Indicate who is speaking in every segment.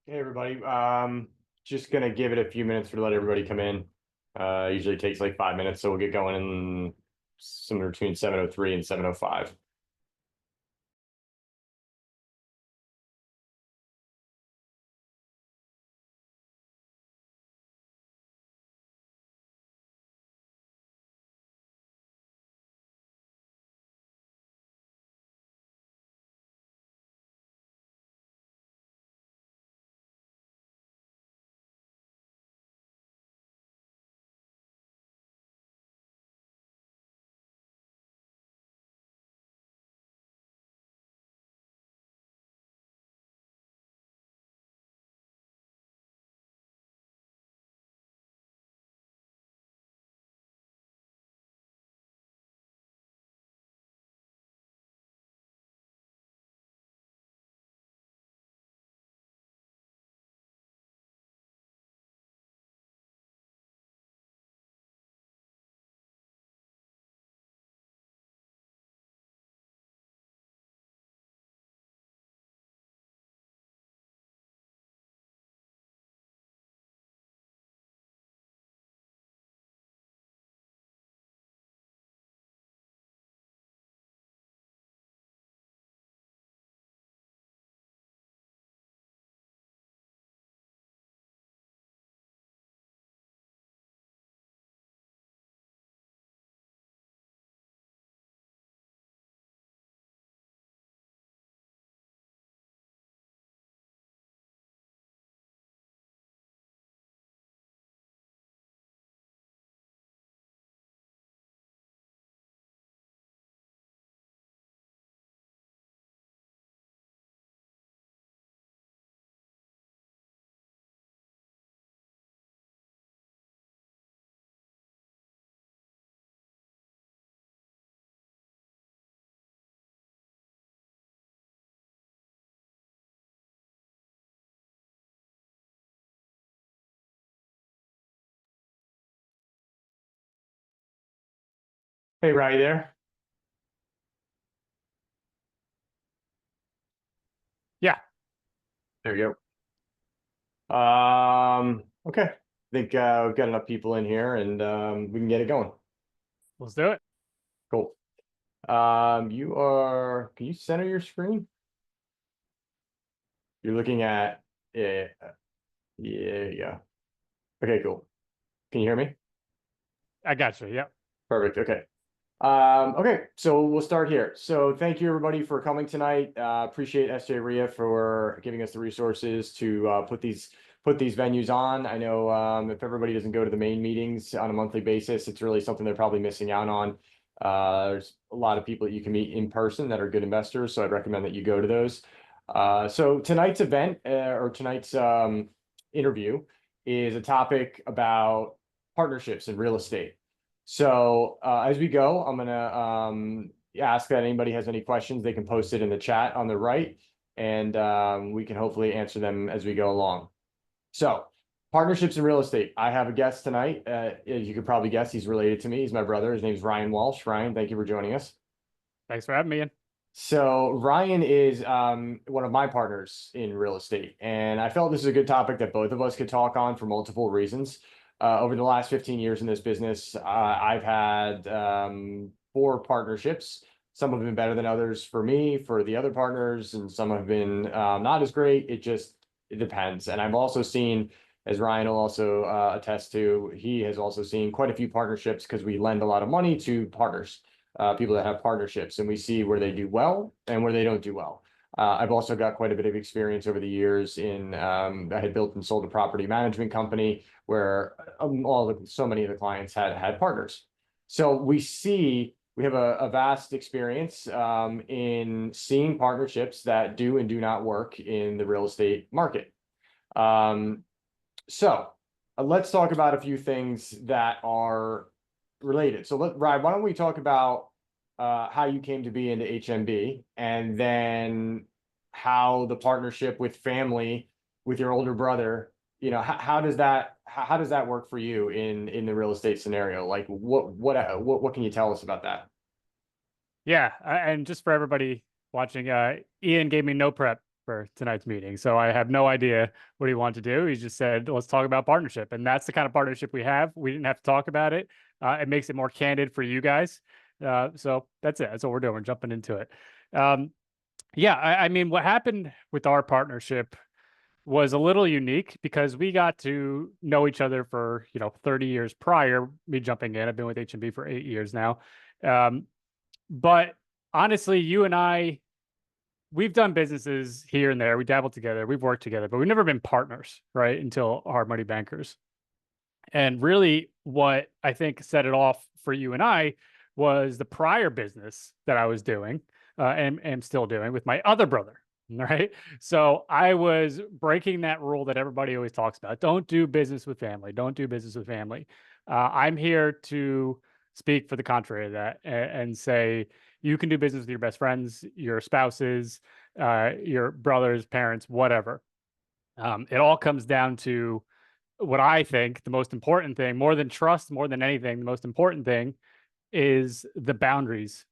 Speaker 1: Hey everybody. Just gonna give it a few minutes to let everybody come in. Usually takes like 5 minutes, so we'll get going in somewhere between 7:03 and 7:05. Hey, Rye there.
Speaker 2: Yeah,
Speaker 1: There you go. Okay. I think we've got enough people in here, and we can get it going.
Speaker 2: let's do it.
Speaker 1: Cool. Can you center your screen? You're looking at, yeah, yeah, yeah. Okay, cool. Can you hear me?
Speaker 2: I got you. Yeah.
Speaker 1: Perfect. Okay. Okay, so we'll start here. So thank you everybody for coming tonight. Appreciate SJ Ria for giving us the resources to put these venues on. I know if everybody doesn't go to the main meetings on a monthly basis, it's really something they're probably missing out on. There's a lot of people that you can meet in person that are good investors, so I'd recommend that you go to those. So tonight's event or tonight's interview is a topic about partnerships in real estate. So as we go, I'm gonna ask that anybody has any questions, they can post it in the chat on the right, and we can hopefully answer them as we go along. So partnerships in real estate. I have a guest tonight. As you could probably guess, he's related to me. He's my brother. His name's Ryan Walsh. Ryan, thank you for joining us.
Speaker 2: Thanks for having me in.
Speaker 1: So Ryan is one of my partners in real estate, and I felt this is a good topic that both of us could talk on for multiple reasons. Over the last 15 years in this business, I've had four partnerships. Some have been better than others for me, for the other partners, and some have been not as great. It depends. And I've also seen, as Ryan will also attest to, he has also seen quite a few partnerships because we lend a lot of money to partners, people that have partnerships, and we see where they do well and where they don't do well. I've also got quite a bit of experience over the years in, I had built and sold a property management company where so many of the clients had partners. So we have a vast experience in seeing partnerships that do and do not work in the real estate market. Um, so let's talk about a few things that are related. So Ryan, why don't we talk about how you came to be into HMB, and then how the partnership with family, with your older brother, how does that work for you in the real estate scenario? Like what can you tell us about that?
Speaker 2: Yeah, and just for everybody watching, Ian gave me no prep. for tonight's meeting. So I have no idea what he wanted to do. He just said, let's talk about partnership. And that's the kind of partnership we have. We didn't have to talk about it. It makes it more candid for you guys. So that's it. That's what we're doing. We're jumping into it. Yeah, I mean, what happened with our partnership was a little unique because we got to know each other for 30 years prior me jumping in. I've been with H&B for 8 years now. But honestly, you and I, we've done businesses here and there. We dabbled together, we've worked together, but we've never been partners, right? Until Hard Money Bankers. And really, what I think set it off for you and I was the prior business that I was doing and am still doing with my other brother. Right. So I was breaking that rule that everybody always talks about. Don't do business with family. Don't do business with family. I'm here to speak for the contrary of that and say you can do business with your best friends, your spouses, your brothers, parents, whatever. It all comes down to what I think the most important thing, more than trust, more than anything, the most important thing is the boundaries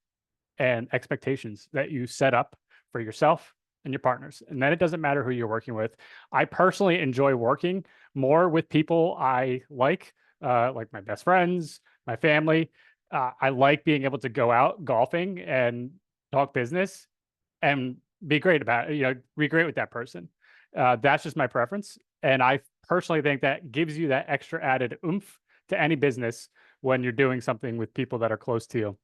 Speaker 2: and expectations that you set up for yourself and your partners. And then it doesn't matter who you're working with. I personally enjoy working more with people I like my best friends, my family. I like being able to go out golfing and talk business and be great about it, be great with that person. That's just my preference. And I personally think that gives you that extra added oomph to any business when you're doing something with people that are close to you.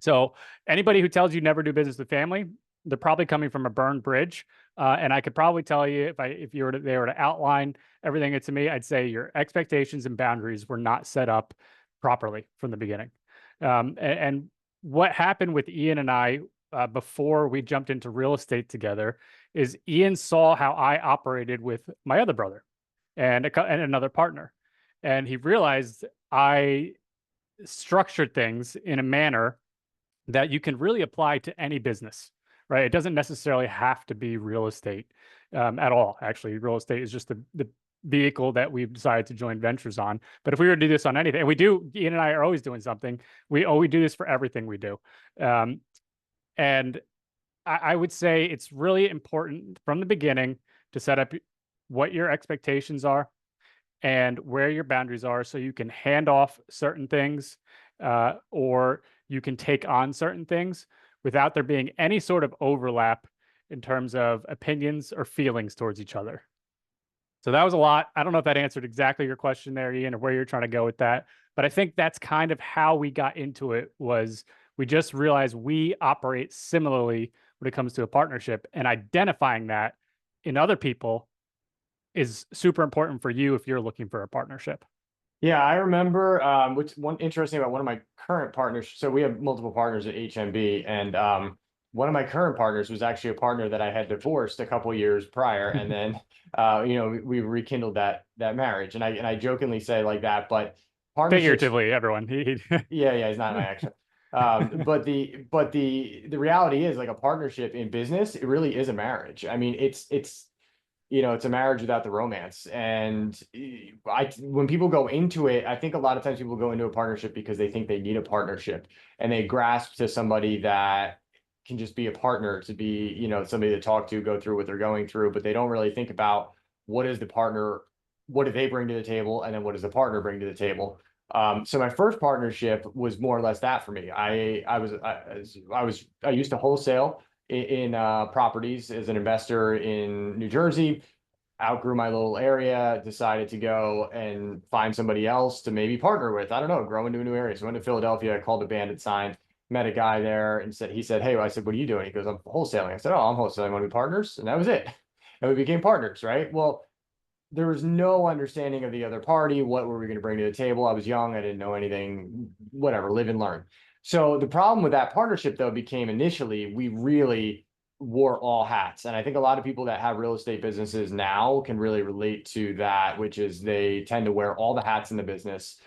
Speaker 2: So anybody who tells you never do business with family, they're probably coming from a burned bridge. And I could probably tell you if they were to outline everything to me, I'd say your expectations and boundaries were not set up properly from the beginning. And what happened with Ian and I before we jumped into real estate together is Ian saw how I operated with my other brother and another partner. And he realized I structured things in a manner that you can really apply to any business, right? It doesn't necessarily have to be real estate at all. Actually, real estate is just the vehicle that we've decided to join ventures on. But if we were to do this on anything, and we do, Ian and I are always doing something. We do this for everything we do. And I would say it's really important from the beginning to set up what your expectations are and where your boundaries are so you can hand off certain things or you can take on certain things without there being any sort of overlap in terms of opinions or feelings towards each other. So that was a lot. I don't know if that answered exactly your question there, Ian, or where you're trying to go with that. But I think that's kind of how we got into it was we just realized we operate similarly when it comes to a partnership, and identifying that in other people is super important for you if you're looking for a partnership.
Speaker 1: Yeah, I remember which one interesting about one of my current partners. So we have multiple partners at HMB, and one of my current partners was actually a partner that I had divorced a couple years prior, and then we rekindled that marriage. And I jokingly say like that, but partnerships.
Speaker 2: Figuratively, everyone.
Speaker 1: Yeah, he's not my ex. But the reality is like a partnership in business, it really is a marriage. I mean, it's it's a marriage without the romance. And when people go into it, I think a lot of times people go into a partnership because they think they need a partnership and they grasp to somebody that can just be a partner, to be, somebody to talk to, go through what they're going through, but they don't really think about what is the partner, what do they bring to the table, and then what does the partner bring to the table. So my first partnership was more or less that for me. I used to wholesale in properties as an investor in New Jersey, outgrew my little area, decided to go and find somebody else to maybe partner with. I don't know, grow into a new area. So I went to Philadelphia, I called a Bandit Sign, met a guy there and he said, hey, I said, what are you doing? He goes, I'm wholesaling. I said, oh, I'm wholesaling. Want to be partners? And that was it. And we became partners, right? Well, there was no understanding of the other party. What were we going to bring to the table? I was young. I didn't know anything, whatever, live and learn. So the problem with that partnership, though, became initially we really wore all hats. And I think a lot of people that have real estate businesses now can really relate to that, which is they tend to wear all the hats in the business.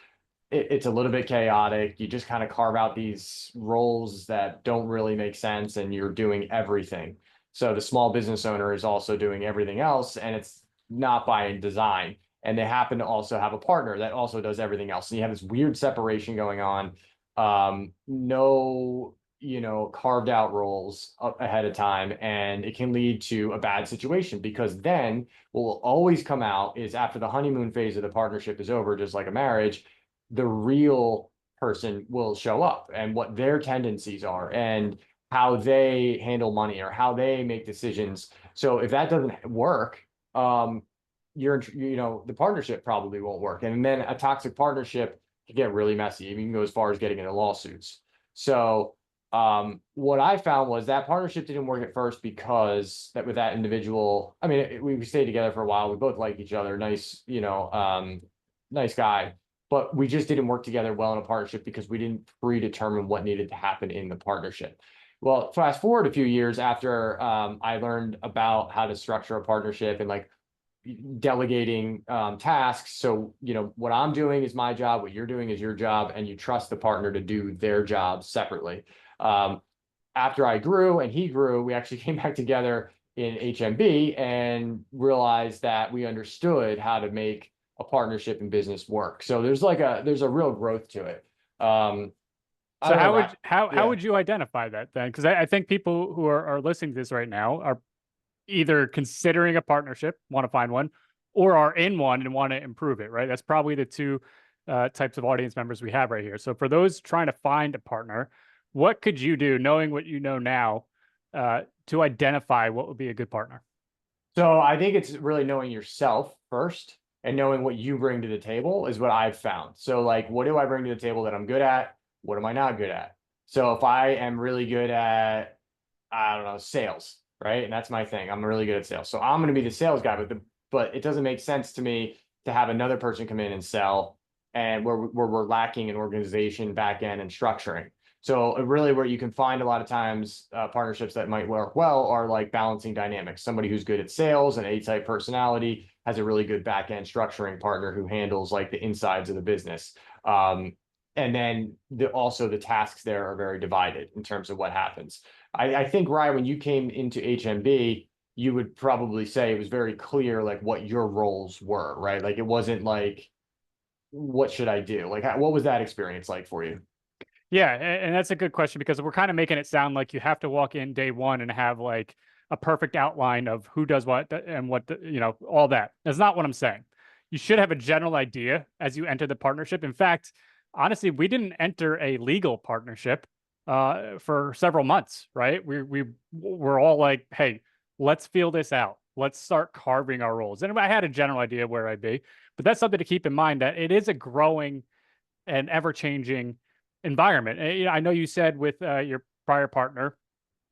Speaker 1: It's a little bit chaotic. You just kind of carve out these roles that don't really make sense and you're doing everything. So the small business owner is also doing everything else, and it's not by design. And they happen to also have a partner that also does everything else. And you have this weird separation going on. No, carved out roles ahead of time, and it can lead to a bad situation, because then what will always come out is, after the honeymoon phase of the partnership is over, just like a marriage, the real person will show up, and what their tendencies are, and how they handle money, or how they make decisions. So if that doesn't work, the partnership probably won't work. And then a toxic partnership can get really messy. You can go as far as getting into lawsuits. So what I found was that partnership didn't work at first, because that with that individual, I mean, we stayed together for a while. We both like each other. Nice, nice guy. But we just didn't work together well in a partnership, because we didn't predetermine what needed to happen in the partnership. Well, fast forward a few years after I learned about how to structure a partnership, and like delegating tasks. So, what I'm doing is my job, what you're doing is your job, and you trust the partner to do their job separately. After I grew and he grew, we actually came back together in HMB and realized that we understood how to make a partnership in business work. So there's a real growth to it.
Speaker 2: So
Speaker 1: how
Speaker 2: how would you identify that then? Because I think people who are listening to this right now are either considering a partnership, want to find one, or are in one and want to improve it, right? That's probably the two types of audience members we have right here. So for those trying to find a partner, what could you do, knowing what you know now, to identify what would be a good partner?
Speaker 1: So I think it's really knowing yourself first, and knowing what you bring to the table is what I've found. So like, what do I bring to the table that I'm good at? What am I not good at? So if I am really good at, I don't know, sales, right? And that's my thing. I'm really good at sales. So I'm going to be the sales guy, but it doesn't make sense to me to have another person come in and sell, and where we're lacking in organization, back end, and structuring. So really, where you can find a lot of times partnerships that might work well are like balancing dynamics. Somebody who's good at sales and A-type personality has a really good back end structuring partner who handles like the insides of the business. And then also the tasks there are very divided in terms of what happens. I think, Ryan, when you came into HMB, you would probably say it was very clear like what your roles were, right? Like it wasn't like, what should I do? Like, what was that experience like for you?
Speaker 2: Yeah, and that's a good question, because we're kind of making it sound like you have to walk in day one and have like a perfect outline of who does what and what, all that. That's not what I'm saying. You should have a general idea as you enter the partnership. In fact, honestly, we didn't enter a legal partnership for several months, right? We were all like, hey, let's feel this out. Let's start carving our roles. And I had a general idea where I'd be, but that's something to keep in mind, that it is a growing and ever-changing environment. I know you said with your prior partner,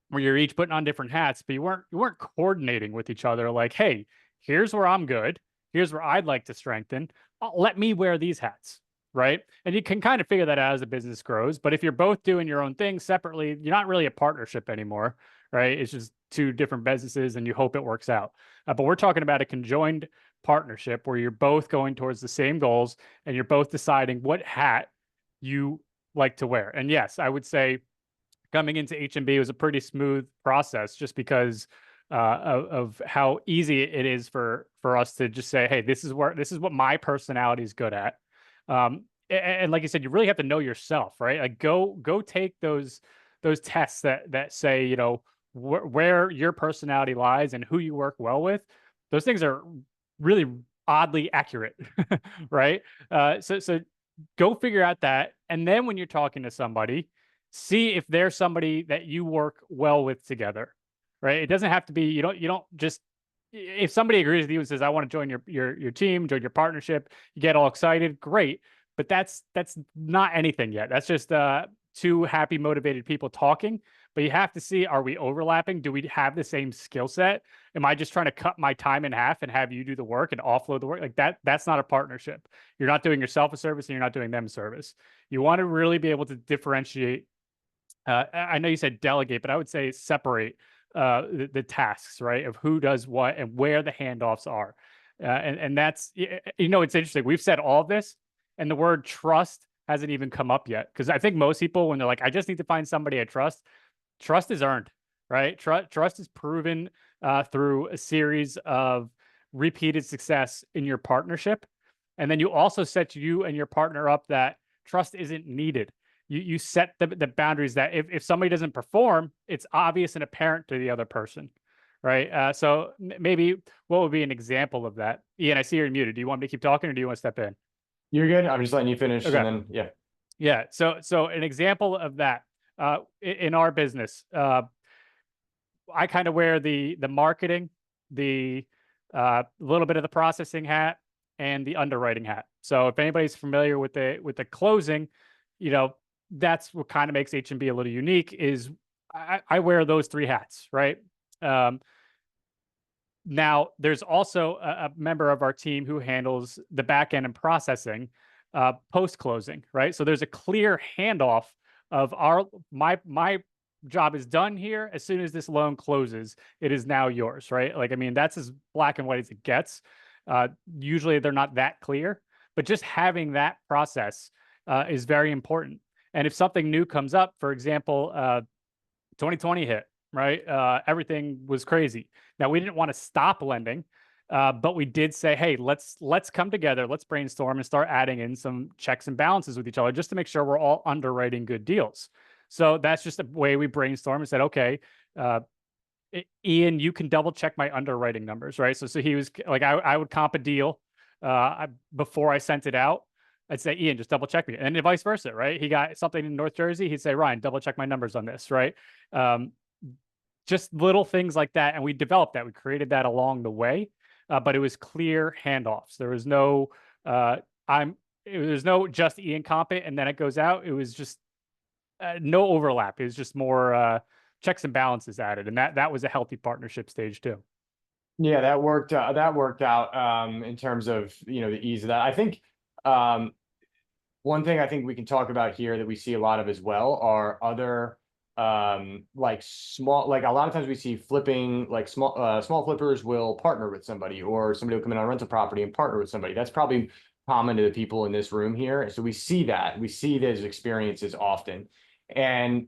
Speaker 2: where you're each putting on different hats, but you weren't coordinating with each other. Like, hey, here's where I'm good. Here's where I'd like to strengthen. Let me wear these hats, right? And you can kind of figure that out as the business grows. But if you're both doing your own thing separately, you're not really a partnership anymore, right? It's just two different businesses, and you hope it works out. But we're talking about a conjoined partnership where you're both going towards the same goals, and you're both deciding what hat you like to wear. And yes, I would say coming into HMB was a pretty smooth process, just because of how easy it is for us to just say, hey, this is what my personality is good at. And like you said, you really have to know yourself, right? Like go take those tests that say, where your personality lies and who you work well with. Those things are really oddly accurate, right? So go figure out that, and then when you're talking to somebody, see if they're somebody that you work well with together, right? It doesn't have to be, you don't just, if somebody agrees with you and says, I want to join your team, join your partnership, you get all excited, great. But that's not anything yet. That's just two happy, motivated people talking. But you have to see, are we overlapping? Do we have the same skill set? Am I just trying to cut my time in half and have you do the work and offload the work? Like that's not a partnership. You're not doing yourself a service, and you're not doing them a service. You want to really be able to differentiate. I know you said delegate, but I would say separate the tasks, right? Of who does what and where the handoffs are. And that's, it's interesting. We've said all of this, and the word trust hasn't even come up yet. Because I think most people, when they're like, I just need to find somebody I trust, trust is earned, right? Trust is proven through a series of repeated success in your partnership. And then you also set you and your partner up that trust isn't needed. you set the boundaries that if somebody doesn't perform, it's obvious and apparent to the other person, right? So maybe what would be an example of that? Ian, I see you're muted. Do you want me to keep talking, or do you want to step in?
Speaker 1: You're good. I'm just letting you finish, and
Speaker 2: Okay.
Speaker 1: then yeah.
Speaker 2: Yeah. So an example of that in our business, I kind of wear the marketing, the little bit of the processing hat, and the underwriting hat. So if anybody's familiar with the closing, you know, that's what kind of makes H&B a little unique. Is I wear those three hats, right? Um, Now, there's also a member of our team who handles the back end and processing post closing, right? So there's a clear handoff of my job is done here. As soon as this loan closes, it is now yours, right? Like, I mean, that's as black and white as it gets. Usually they're not that clear, but just having that process is very important. And if something new comes up, for example, 2020 hit, right? Everything was crazy. Now we didn't want to stop lending, but we did say, hey, let's come together, let's brainstorm and start adding in some checks and balances with each other just to make sure we're all underwriting good deals. So that's just the way we brainstormed and said, okay, Ian, you can double check my underwriting numbers, right? So he was like, I would comp a deal before I sent it out. I'd say, Ian, just double check me. And then vice versa, right? He got something in North Jersey. He'd say, Ryan, double check my numbers on this, right? Just little things like that. And we developed that. We created that along the way, but it was clear handoffs. There was no, there's no just Ian comp it and then it goes out. It was just no overlap. It was just more checks and balances added. And that was a healthy partnership stage too.
Speaker 1: Yeah, that worked. That worked out in terms of the ease of that. I think one thing I think we can talk about here that we see a lot of as well are other like small, like a lot of times we see flipping, like small flippers will partner with somebody, or somebody will come in on a rental property and partner with somebody. That's probably common to the people in this room here. So we see those experiences often, and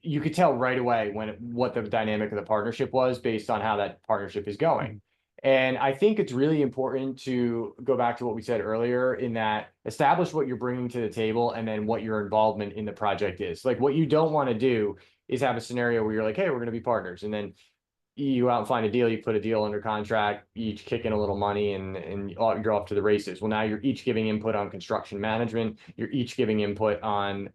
Speaker 1: you could tell right away what the dynamic of the partnership was based on how that partnership is going.
Speaker 2: Mhm.
Speaker 1: And I think it's really important to go back to what we said earlier, in that establish what you're bringing to the table and then what your involvement in the project is. Like, what you don't want to do is have a scenario where you're like, hey, we're going to be partners. And then you go out and find a deal, you put a deal under contract, you each kick in a little money, and you're off to the races. Well, now you're each giving input on construction management. You're each giving input on,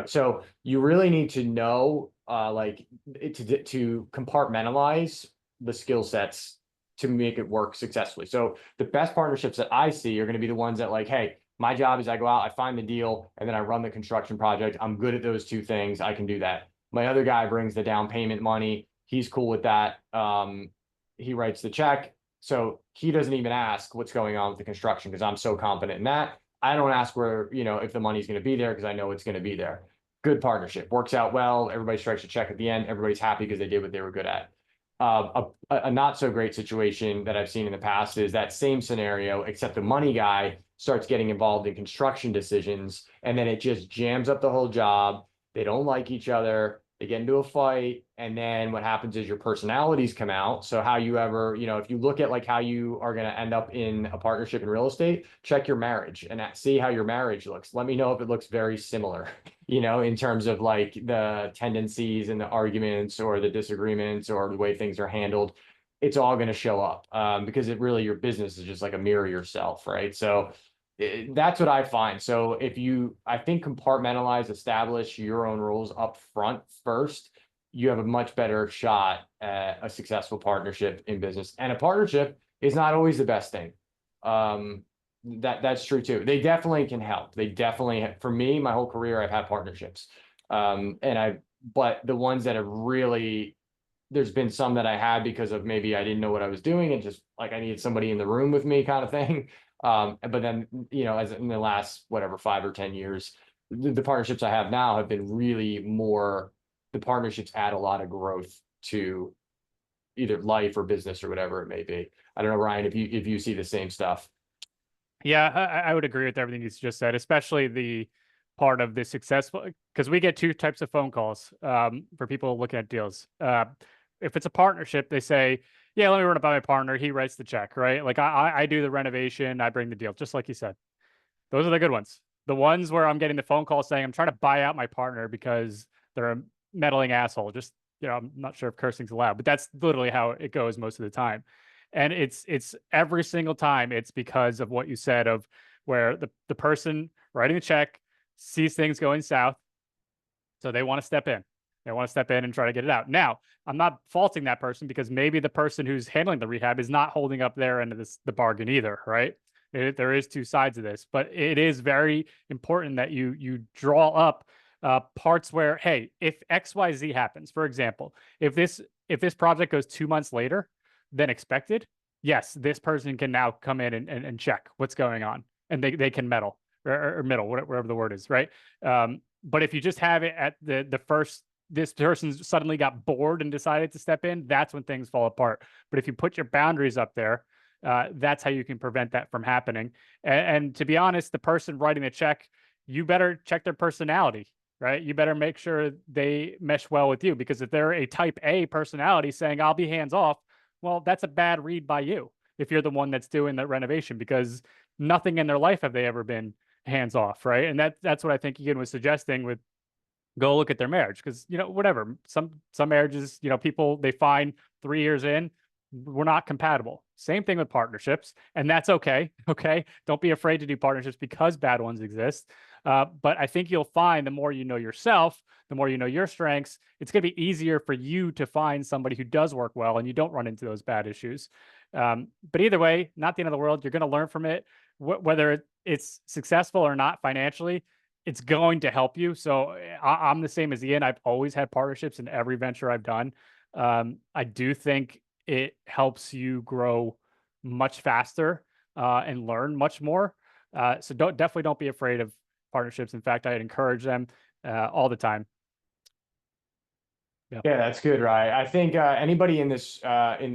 Speaker 1: so you really need to know, like, to compartmentalize the skill sets to make it work successfully. So the best partnerships that I see are going to be the ones that, like, hey, my job is I go out, I find the deal, and then I run the construction project. I'm good at those two things. I can do that. My other guy brings the down payment money. He's cool with that. He writes the check. So he doesn't even ask what's going on with the construction because I'm so confident in that. I don't ask where, if the money's going to be there because I know it's going to be there. Good partnership. Works out well. Everybody strikes a check at the end. Everybody's happy because they did what they were good at. A not so great situation that I've seen in the past is that same scenario, except the money guy starts getting involved in construction decisions, and then it just jams up the whole job. They don't like each other. They get into a fight, and then what happens is your personalities come out. So how you ever, if you look at like how you are going to end up in a partnership in real estate, check your marriage and see how your marriage looks. Let me know if it looks very similar, in terms of like the tendencies and the arguments or the disagreements or the way things are handled. It's all going to show up because your business is just like a mirror yourself, right? So that's what I find. So I think compartmentalize, establish your own rules up front first, you have a much better shot at a successful partnership in business. And a partnership is not always the best thing. That's true too. They definitely can help. For me, my whole career, I've had partnerships. But the ones that have really, there's been some that I had because of maybe I didn't know what I was doing and just like I needed somebody in the room with me kind of thing. But then, as in the last, whatever, 5 or 10 years, the partnerships I have now have been really more, the partnerships add a lot of growth to either life or business or whatever it may be. I don't know, Ryan, if you see the same stuff.
Speaker 2: Yeah, I would agree with everything you just said, especially the part of the successful, because we get two types of phone calls for people looking at deals. If it's a partnership, they say, yeah, let me run it by my partner. He writes the check, right? Like I do the renovation, I bring the deal, just like you said. Those are the good ones. The ones where I'm getting the phone call saying I'm trying to buy out my partner because they're a meddling asshole. Just, I'm not sure if cursing's allowed, but that's literally how it goes most of the time. And it's every single time it's because of what you said, of where the person writing the check sees things going south, so they want to step in. They want to step in and try to get it out. Now, I'm not faulting that person, because maybe the person who's handling the rehab is not holding up their end of the bargain either, right? There is two sides of this, but it is very important that you draw up parts where, hey, if XYZ happens, for example, if this project goes 2 months later than expected, yes, this person can now come in and check what's going on, and they can meddle or middle, whatever the word is, right? But if you just have it at the first, this person suddenly got bored and decided to step in, that's when things fall apart. But if you put your boundaries up there, that's how you can prevent that from happening. And to be honest, the person writing the check, you better check their personality, right? You better make sure they mesh well with you, because if they're a type A personality saying, I'll be hands off, well, that's a bad read by you if you're the one that's doing the renovation, because nothing in their life have they ever been hands off, right? And that's what I think Ian was suggesting with, go look at their marriage, because whatever, some marriages, people, they find 3 years in, we're not compatible. Same thing with partnerships, and that's okay. Okay, don't be afraid to do partnerships because bad ones exist. But I think you'll find the more you know yourself, the more you know your strengths, it's going to be easier for you to find somebody who does work well and you don't run into those bad issues. But either way, not the end of the world. You're going to learn from it, whether it's successful or not financially. It's going to help you. So I'm the same as Ian. I've always had partnerships in every venture I've done. I do think it helps you grow much faster and learn much more. So definitely don't be afraid of partnerships. In fact, I'd encourage them all the time.
Speaker 1: Yeah, that's good, right? I think anybody in this,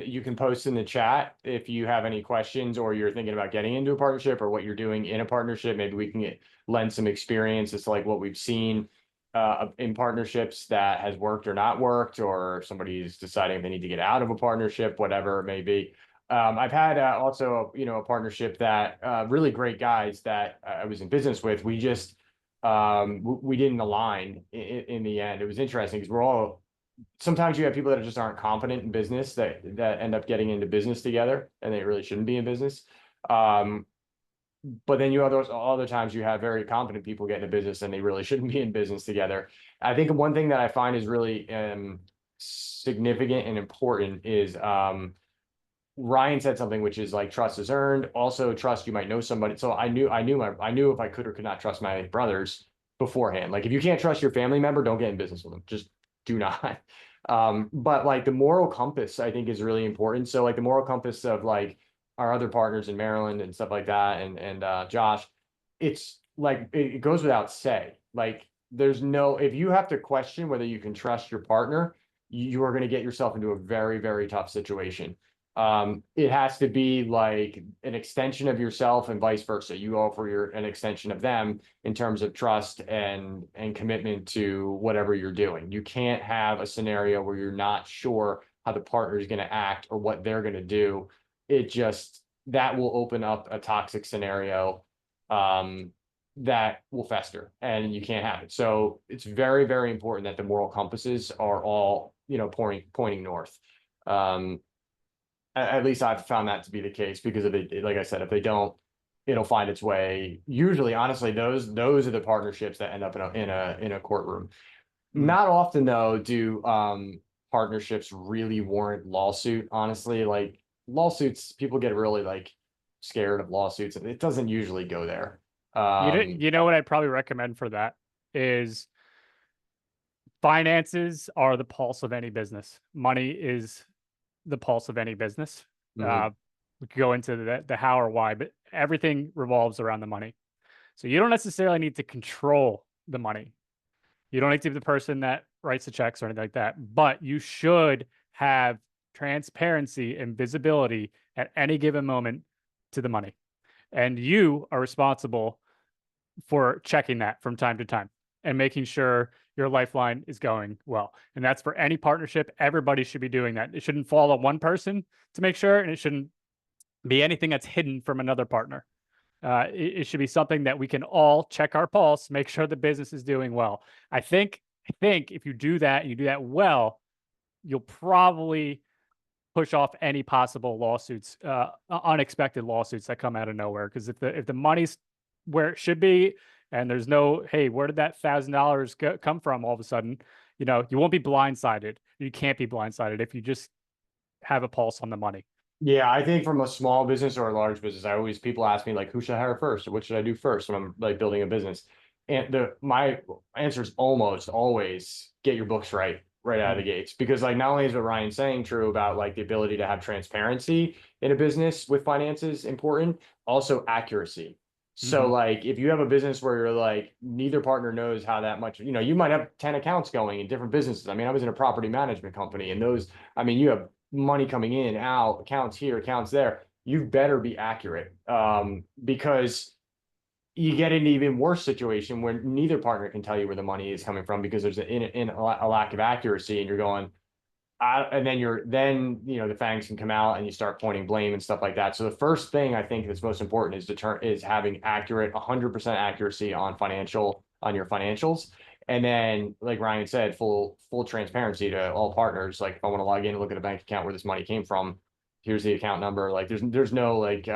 Speaker 1: you can post in the chat if you have any questions or you're thinking about getting into a partnership or what you're doing in a partnership. Maybe we can lend some experience. It's like what we've seen in partnerships that has worked or not worked, or somebody's deciding they need to get out of a partnership, whatever it may be. I've had also, a partnership that really great guys that I was in business with. We just we didn't align in the end. It was interesting because we're all, sometimes you have people that just aren't confident in business that end up getting into business together and they really shouldn't be in business. But then you have those other times you have very confident people get into business and they really shouldn't be in business together. I think one thing that I find is really significant and important is Ryan said something which is like, trust is earned. Also, trust, you might know somebody. So I knew if I could or could not trust my brothers beforehand. Like, if you can't trust your family member, don't get in business with them. Just do not. But like the moral compass, I think, is really important. So like the moral compass of like our other partners in Maryland and stuff like that, and Josh, it's like it goes without say. Like, there's no, if you have to question whether you can trust your partner, you are going to get yourself into a very, very tough situation. It has to be like an extension of yourself and vice versa. You offer an extension of them in terms of trust and commitment to whatever you're doing. You can't have a scenario where you're not sure how the partner is going to act or what they're going to do. That will open up a toxic scenario that will fester, and you can't have it. So it's very, very important that the moral compasses are all, pointing north. At least I've found that to be the case, because if it, like I said, if they don't, it'll find its way. Usually, honestly, those are the partnerships that end up in a courtroom. Not often though do partnerships really warrant lawsuit. Honestly, like lawsuits, people get really like scared of lawsuits, and it doesn't usually go there.
Speaker 2: You know what I'd probably recommend for that is, finances are the pulse of any business. Money is the pulse of any business.
Speaker 1: Mhm.
Speaker 2: We could go into the how or why, but everything revolves around the money. So you don't necessarily need to control the money. You don't need to be the person that writes the checks or anything like that, but you should have transparency and visibility at any given moment to the money. And you are responsible for checking that from time to time and making sure your lifeline is going well. And that's for any partnership. Everybody should be doing that. It shouldn't fall on one person to make sure, and it shouldn't be anything that's hidden from another partner. It should be something that we can all check our pulse, make sure the business is doing well. I think if you do that and you do that well, you'll probably push off any possible lawsuits, unexpected lawsuits that come out of nowhere. Because if the money's where it should be, and there's no, hey, where did that $1,000 come from? All of a sudden, you won't be blindsided. You can't be blindsided if you just have a pulse on the money.
Speaker 1: Yeah, I think from a small business or a large business, people ask me like, who should I hire first or what should I do first when I'm like building a business? And my answer is almost always get your books right out of the gates. Because like not only is what Ryan's saying true about like the ability to have transparency in a business with finances important, also accuracy. So
Speaker 2: Mhm.
Speaker 1: like if you have a business where you're like neither partner knows how that much, you might have 10 accounts going in different businesses. I mean, I was in a property management company and those, I mean, you have money coming in, out, accounts here, accounts there. You better be accurate, because you get an even worse situation where neither partner can tell you where the money is coming from because there's a lack of accuracy, and you're going, and then the fangs can come out and you start pointing blame and stuff like that. So the first thing I think that's most important is having 100% accuracy on your financials. And then, like Ryan said, full transparency to all partners. Like if I want to log in and look at a bank account where this money came from, here's the account number. Like there's no like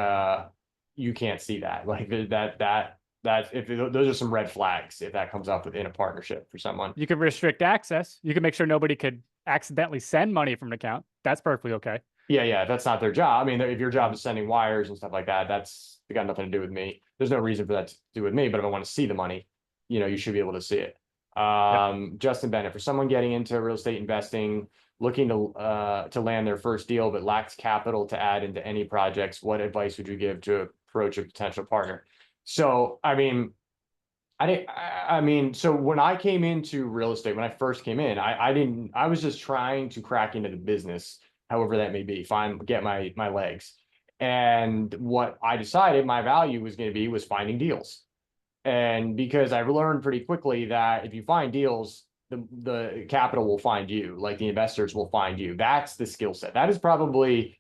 Speaker 1: you can't see that. Like that if those are some red flags if that comes up within a partnership for someone.
Speaker 2: You can restrict access. You can make sure nobody could accidentally send money from an account. That's perfectly okay.
Speaker 1: Yeah, that's not their job. I mean, if your job is sending wires and stuff like that, that's got nothing to do with me. There's no reason for that to do with me, but if I want to see the money, you should be able to see it.
Speaker 2: Yep.
Speaker 1: Justin Bennett, for someone getting into real estate investing, looking to land their first deal, but lacks capital to add into any projects, what advice would you give to approach a potential partner? So, I mean, so when I came into real estate, when I first came in, I was just trying to crack into the business, however that may be, get my legs. And what I decided my value was going to be was finding deals. And because I've learned pretty quickly that if you find deals, the capital will find you, like the investors will find you. That's the skill set. That is probably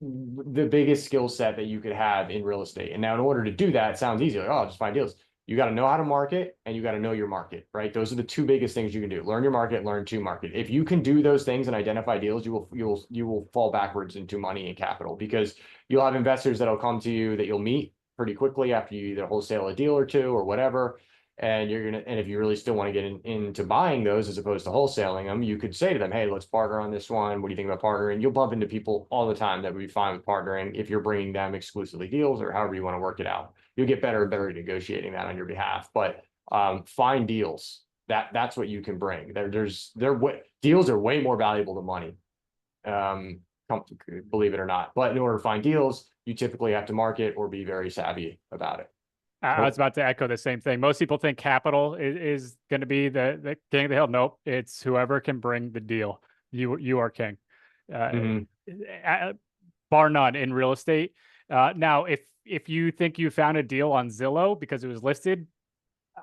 Speaker 1: the biggest skill set that you could have in real estate. And now in order to do that, it sounds easy, like, oh, just find deals. You got to know how to market and you got to know your market, right? Those are the two biggest things you can do. Learn your market, learn to market. If you can do those things and identify deals, you will fall backwards into money and capital because you'll have investors that'll come to you that you'll meet pretty quickly after you either wholesale a deal or two or whatever. And if you really still want to get into buying those as opposed to wholesaling them, you could say to them, hey, let's partner on this one. What do you think about partnering? You'll bump into people all the time that would be fine with partnering if you're bringing them exclusively deals or however you want to work it out. You'll get better and better at negotiating that on your behalf. But find deals. That's what you can bring. Deals are way more valuable than money. Believe it or not. But in order to find deals, you typically have to market or be very savvy about it.
Speaker 2: I was about to echo the same thing. Most people think capital is going to be the king of the hill. Nope, it's whoever can bring the deal. You are king, bar none in real estate. Now, if you think you found a deal on Zillow because it was listed,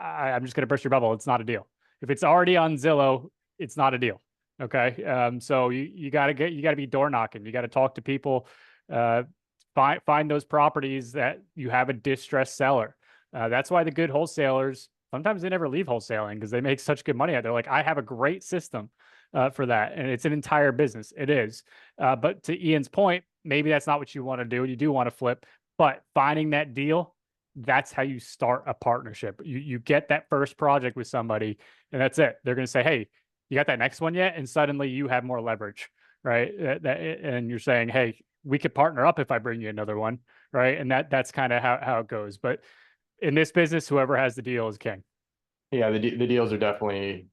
Speaker 2: I'm just going to burst your bubble. It's not a deal. If it's already on Zillow, it's not a deal. Okay, so you got to be door knocking. You got to talk to people. Find those properties that you have a distressed seller. That's why the good wholesalers, sometimes they never leave wholesaling because they make such good money out there. Like, I have a great system for that, and it's an entire business. It is. But to Ian's point, maybe that's not what you want to do. You do want to flip, but finding that deal, that's how you start a partnership. You get that first project with somebody, and that's it. They're going to say, hey, you got that next one yet? And suddenly you have more leverage, right? And you're saying, hey, we could partner up if I bring you another one, right? And that's kind of how it goes. But in this business, whoever has the deal is king.
Speaker 1: Yeah, the deals are definitely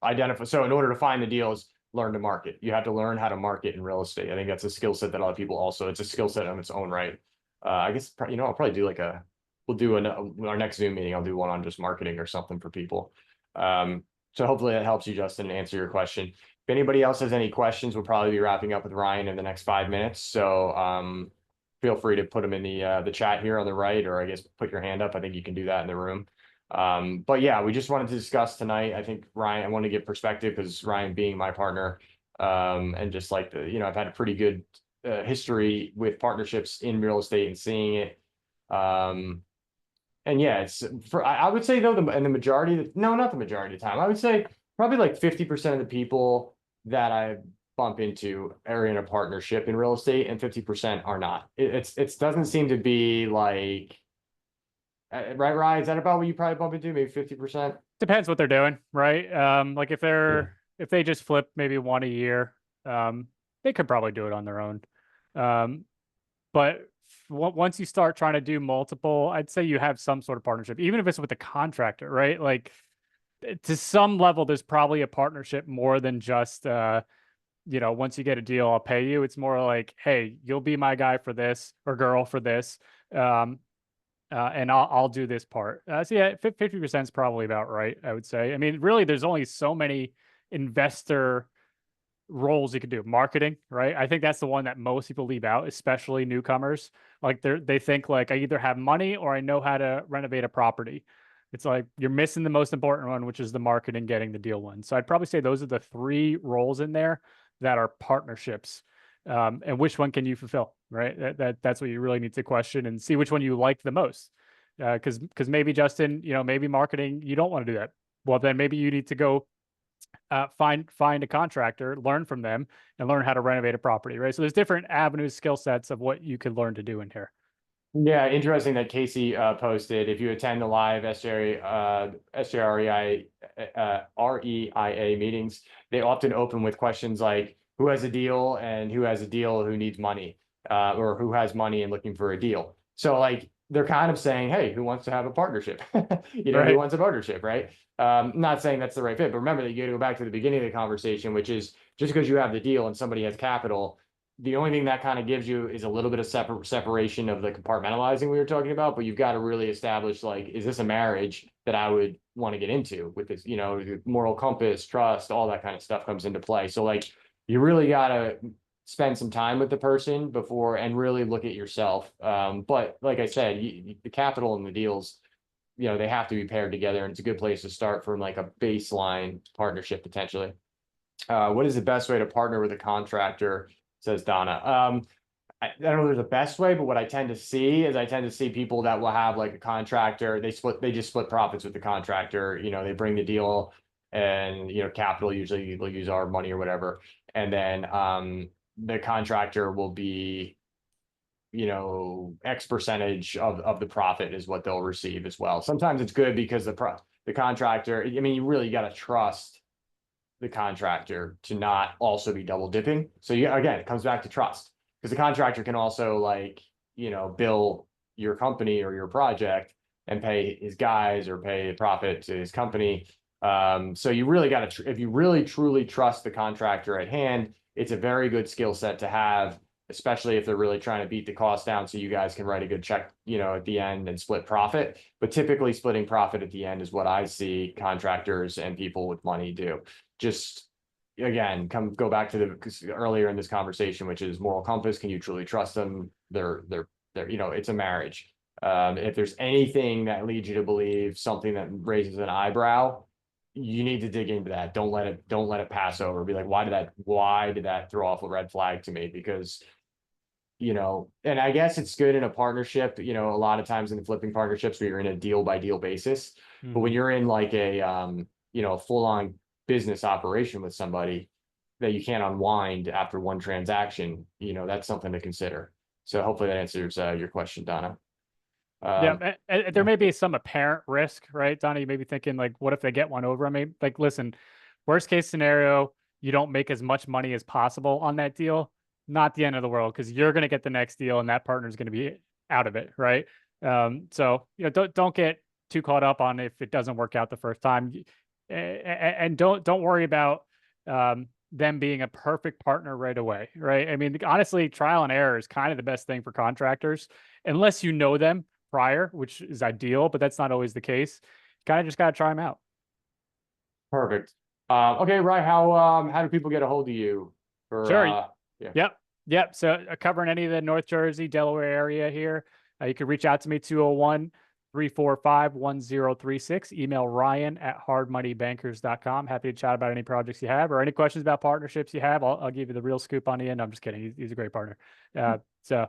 Speaker 1: identified. So in order to find the deals, learn to market. You have to learn how to market in real estate. I think that's a skill set that a lot of people also, it's a skill set on its own right. I guess, I'll probably do we'll do our next Zoom meeting. I'll do one on just marketing or something for people. So hopefully that helps you, Justin, answer your question. If anybody else has any questions, we'll probably be wrapping up with Ryan in the next 5 minutes. So feel free to put them in the chat here on the right, or I guess put your hand up. I think you can do that in the room. But yeah, we just wanted to discuss tonight. I think Ryan, I want to give perspective because Ryan being my partner, and just like I've had a pretty good history with partnerships in real estate and seeing it. And yeah, it's for I would say though and the majority no, not the majority of the time. I would say probably like 50% of the people that I bump into are in a partnership in real estate and 50% are not. It doesn't seem to be like right, Ryan, is that about what you probably bump into? Maybe 50%?
Speaker 2: Depends what they're doing, right? Like
Speaker 1: Yeah.
Speaker 2: if they just flip maybe one a year, um, they could probably do it on their own. Um, but once you start trying to do multiple, I'd say you have some sort of partnership, even if it's with a contractor, right? Like to some level, there's probably a partnership more than just once you get a deal, I'll pay you. It's more like, hey, you'll be my guy for this or girl for this. Um, and I'll do this part. So yeah, 50% is probably about right, I would say. I mean, really, there's only so many investor roles you could do. Marketing, right? I think that's the one that most people leave out, especially newcomers. Like they think like I either have money or I know how to renovate a property. It's like you're missing the most important one, which is the marketing, getting the deal one. So I'd probably say those are the three roles in there that are partnerships. And which one can you fulfill, right? That's what you really need to question and see which one you like the most. Because maybe Justin, maybe marketing, you don't want to do that. Well, then maybe you need to go find a contractor, learn from them, and learn how to renovate a property, right? So there's different avenues, skill sets of what you could learn to do in here.
Speaker 1: Yeah, interesting that Casey posted if you attend the live REIA meetings, they often open with questions like who has a deal and who has a deal who needs money, or who has money and looking for a deal. So like they're kind of saying, hey, who wants to have a partnership? Who
Speaker 2: Right.
Speaker 1: wants a partnership, right? Not saying that's the right fit, but remember that you got to go back to the beginning of the conversation, which is just because you have the deal and somebody has capital, the only thing that kind of gives you is a little bit of separation of the compartmentalizing we were talking about, but you've got to really establish like, is this a marriage that I would want to get into with this, moral compass, trust, all that kind of stuff comes into play. So like, you really got to spend some time with the person before and really look at yourself. But like I said, the capital and the deals, they have to be paired together, and it's a good place to start from like a baseline partnership potentially. What is the best way to partner with a contractor? Says Donna. I don't know if there's a best way, but what I tend to see is I tend to see people that will have like a contractor, they just split profits with the contractor. They bring the deal and, capital, usually they'll use our money or whatever. And then the contractor will be, X percentage of the profit is what they'll receive as well. Sometimes it's good because the contractor, I mean, you really got to trust the contractor to not also be double dipping. So again, it comes back to trust, because the contractor can also like, bill your company or your project and pay his guys or pay a profit to his company. So you really got to, if you really truly trust the contractor at hand, it's a very good skill set to have, especially if they're really trying to beat the cost down so you guys can write a good check, at the end and split profit. But typically splitting profit at the end is what I see contractors and people with money do. Just again, go back to the earlier in this conversation, which is moral compass. Can you truly trust them? They're it's a marriage. If there's anything that leads you to believe something that raises an eyebrow, you need to dig into that. Don't let it pass over. Be like, why did that throw off a red flag to me? Because and I guess it's good in a partnership, a lot of times in the flipping partnerships where you're in a deal by deal basis. But when you're in like a full on business operation with somebody that you can't unwind after one transaction, that's something to consider. So hopefully that answers your question, Donna.
Speaker 2: Yeah, and there
Speaker 1: Yeah.
Speaker 2: may be some apparent risk, right, Donnie? You may be thinking like, what if they get one over? I mean, like, listen, worst case scenario, you don't make as much money as possible on that deal. Not the end of the world, because you're going to get the next deal, and that partner's going to be out of it, right? So don't get too caught up on if it doesn't work out the first time, and don't worry about them being a perfect partner right away, right? I mean, honestly, trial and error is kind of the best thing for contractors, unless you know them prior, which is ideal, but that's not always the case. Kind of just got to try them out.
Speaker 1: Perfect. Okay, Ryan, how do people get a hold of you for
Speaker 2: Sure.
Speaker 1: yeah.
Speaker 2: Yep. Yep. So covering any of the North Jersey, Delaware area here, you can reach out to me 201-345-1036. Email Ryan at hardmoneybankers.com. Happy to chat about any projects you have or any questions about partnerships you have. I'll give you the real scoop on Ian. I'm just kidding. He's a great partner. So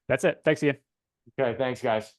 Speaker 2: that's it. Thanks, Ian.
Speaker 1: Okay, thanks guys.